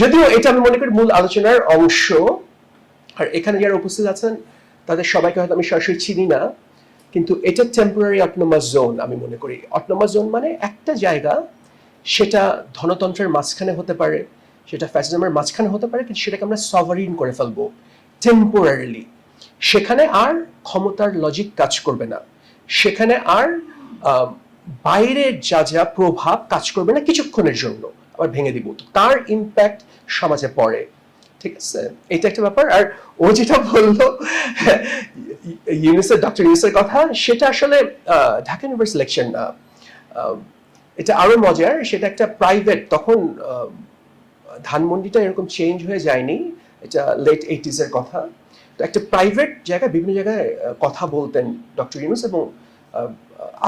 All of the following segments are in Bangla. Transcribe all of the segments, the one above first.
যদিও এটা আমি মনে করি মূল আলোচনার অংশ, আর এখানে যারা উপস্থিত আছেন তাদের সবাইকে হয়তো আমি সরাসরি চিনি না, কিন্তু এটা টেম্পোরারি অটোনোমাস জোন আমি মনে করি। অটোনোমাস জোন মানে একটা জায়গা, সেটা ধনতন্ত্রের মাঝখানে হতে পারে, সেটা ফ্যাসিজমের মাঝখানে হতে পারে, কিন্তু সেটাকে আমরা সভারিন করে ফেলবো টেম্পোরারিলি। সেখানে আর ক্ষমতার লজিক কাজ করবে না, সেখানে আর বাইরের যা যা প্রভাব কাজ করবে না কিছুক্ষণের জন্য, আবার ভেঙে দিব, তো তার ইম্প্যাক্ট সমাজে পড়ে। ঠিক আছে, এটা একটা ব্যাপার। আর ও যেটা বললো ইউনুসের, ডক্টর ইউনুসের কথা, সেটা আসলে ঢাকা ইউনিভার্সিটি সিলেকশন না, এটা আরো মজার। সেটা একটা প্রাইভেট, তখন ধানমন্ডিটা এরকম চেঞ্জ হয়ে যায়নি, এটা লেট 80s এর কথা। তো একটা প্রাইভেট জায়গায় বিভিন্ন জায়গায় কথা বলতেন ডক্টর ইউনুস এবং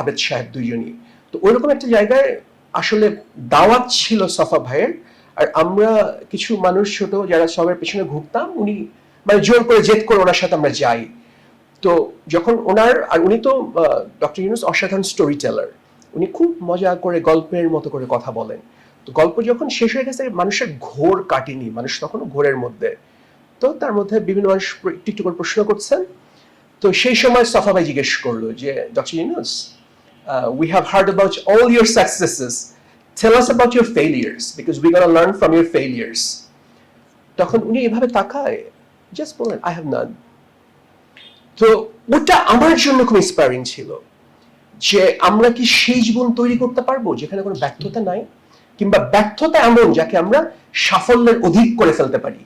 আবেদ সাহেব দুইজনই। তো ওইরকম একটা জায়গায় আসলে দাওয়াত ছিল সফা ভাইয়ের, আর আমরা কিছু মানুষ ছোট যারা সবার পেছনে ঘুরতাম, উনি মানে জোর করে জেদ করে ওনার সাথে আমরা যাই। তো যখন ওনার, আর উনি তো ডক্টর ইউনুস অসাধারণ স্টোরি টেলার, উনি খুব মজা করে গল্পের মতো করে কথা বলেন। তো গল্প যখন শেষ হয়ে গেছে, মানুষের ঘোর কাটেনি, মানুষ তখনও ঘোরের মধ্যে। তো তার মধ্যে বিভিন্ন মানুষ একটু একটু করে প্রশ্ন করছেন। তো সেই সময় সফা ভাই জিজ্ঞেস করলো যে doctor Yunus, we have heard about all your successes, tell us about your failures because we're going to learn from your failures. তখন উনি এভাবে তাকায়, জাস্ট বলেন I have none. তো ওটা আমার জন্য খুব ইন্সপায়ারিং ছিল, যে আমরা কি সেই জীবন তৈরি করতে পারবো যেখানে কোনো ব্যর্থতা নাই, কিংবা ব্যর্থতা এমন যাকে আমরা সাফল্যের অধিক করে ফেলতে পারি।